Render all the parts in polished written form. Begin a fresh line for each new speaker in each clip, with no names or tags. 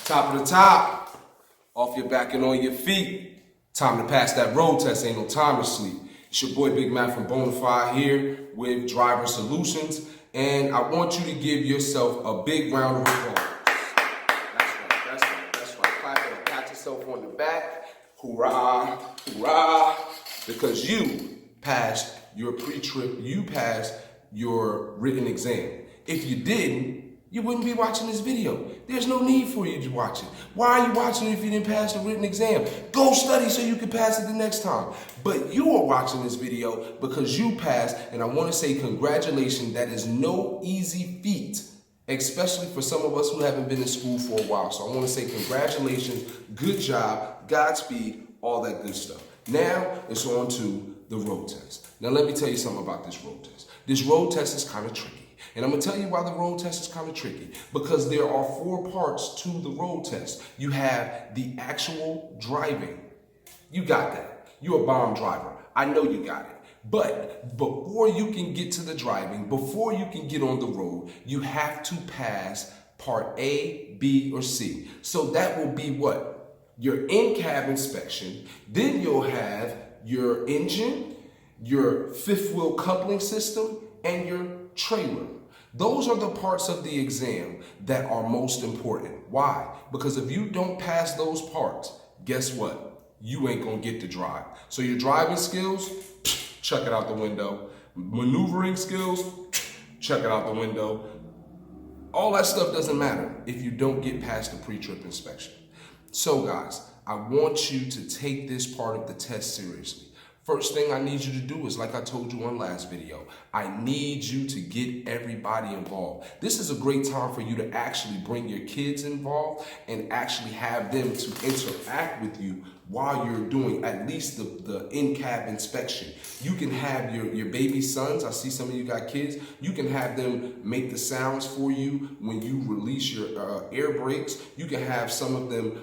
Top of the top, off your back and on your feet. Time to pass that road test, ain't no time to sleep. It's your boy Big Matt from Bonafide here with Driver Solutions, and I want you to give yourself a big round of applause. That's right. Clap and pat yourself on the back. Hoorah, hoorah, because you passed your pre-trip, you passed your written exam. If you didn't, you wouldn't be watching this video. There's no need for you to watch it. Why are you watching it if you didn't pass the written exam? Go study so you can pass it the next time. But you are watching this video because you passed, and I want to say congratulations. That is no easy feat, especially for some of us who haven't been in school for a while. So I want to say congratulations, good job, Godspeed, all that good stuff. Now it's on to the road test. Now let me tell you something about this road test. This road test is kind of tricky. And I'm going to tell you why the road test is kind of tricky. Because there are 4 parts to the road test. You have the actual driving. You got that. You're a bomb driver. I know you got it. But before you can get to the driving, before you can get on the road, you have to pass part A, B, or C. So that will be what? Your in-cab inspection. Then you'll have your engine, your fifth wheel coupling system, and your trailer. Those are the parts of the exam that are most important. Why? Because if you don't pass those parts, guess what? You ain't gonna get to drive. So your driving skills, chuck it out the window. Maneuvering skills, chuck it out the window. All that stuff doesn't matter if you don't get past the pre-trip inspection. So guys, I want you to take this part of the test seriously. First thing I need you to do is, like I told you on last video, I need you to get everybody involved. This is a great time for you to actually bring your kids involved and actually have them to interact with you while you're doing at least the in-cab inspection. You can have your baby sons, I see some of you got kids, you can have them make the sounds for you when you release your air brakes. You can have some of them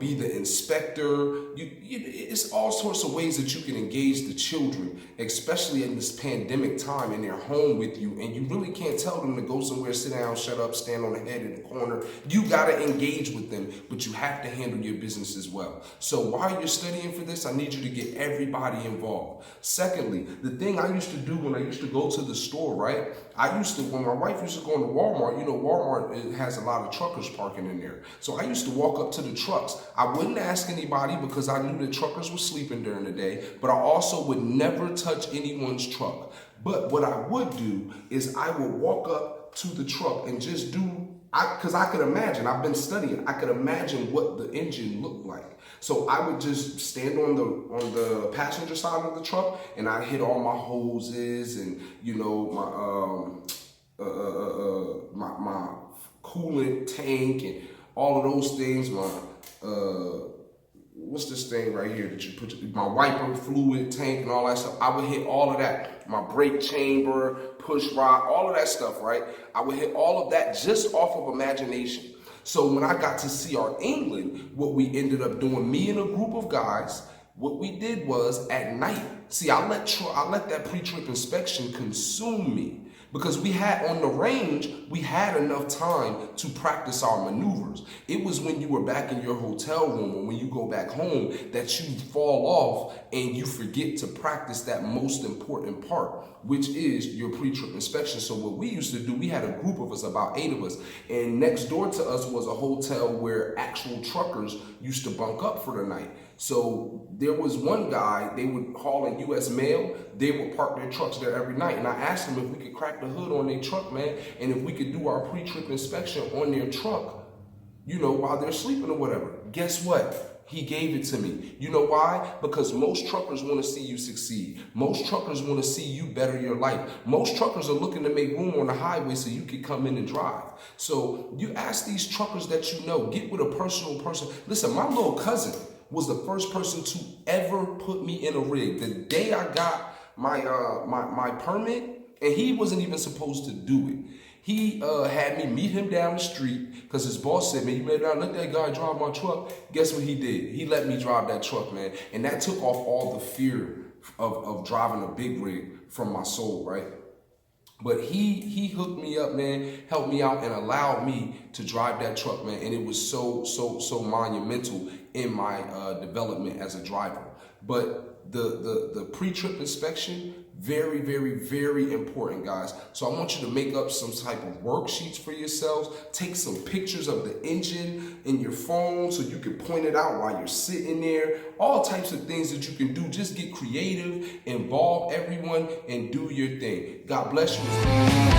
be the inspector. It's all sorts of ways that you can engage the children, especially in this pandemic time, and they're home with you, and you really can't tell them to go somewhere, sit down, shut up, stand on the head in the corner. You gotta engage with them, but you have to handle your business as well. So while you're studying for this, I need you to get everybody involved. Secondly, the thing I used to do when I used to go to the store, right? When my wife used to go into Walmart, Walmart has a lot of truckers parking in there. So I used to walk up to the trucks. I wouldn't ask anybody because I knew that truckers were sleeping during the day, but I also would never touch anyone's truck. But what I would do is I would walk up to the truck and just because I could imagine, I've been studying, I could imagine what the engine looked like. So I would just stand on the passenger side of the truck, and I'd hit all my hoses and my coolant tank and all of those things. What's this thing right here that you put, my wiper fluid tank and all that stuff. I would hit all of that. My brake chamber, push rod, all of that stuff, right? I would hit all of that just off of imagination. So when I got to CR England, what we ended up doing, me and a group of guys, what we did was at night, I let that pre-trip inspection consume me. Because we had on the range, we had enough time to practice our maneuvers. It was when you were back in your hotel room or when you go back home that you fall off and you forget to practice that most important part, which is your pre-trip inspection. So what we used to do, we had a group of us, about 8 of us, and next door to us was a hotel where actual truckers used to bunk up for the night. So there was one guy, they would haul in U.S. mail, they would park their trucks there every night. And I asked them if we could crack the hood on their truck, man, and if we could do our pre-trip inspection on their truck, while they're sleeping or whatever. Guess what? He gave it to me. You know why? Because most truckers want to see you succeed. Most truckers want to see you better your life. Most truckers are looking to make room on the highway so you can come in and drive. So you ask these truckers that get with a personal person. Listen, my little cousin was the first person to ever put me in a rig. The day I got my permit, and he wasn't even supposed to do it. He had me meet him down the street because his boss said, man, you better not let that guy drive my truck. Guess what he did? He let me drive that truck, man. And that took off all the fear of driving a big rig from my soul, right? But he hooked me up, man, helped me out, and allowed me to drive that truck, man. And it was so monumental in my development as a driver. But the pre-trip inspection, very, very, very important, guys. So I want you to make up some type of worksheets for yourselves. Take some pictures of the engine in your phone so you can point it out while you're sitting there. All types of things that you can do. Just get creative, involve everyone, and do your thing. God bless you.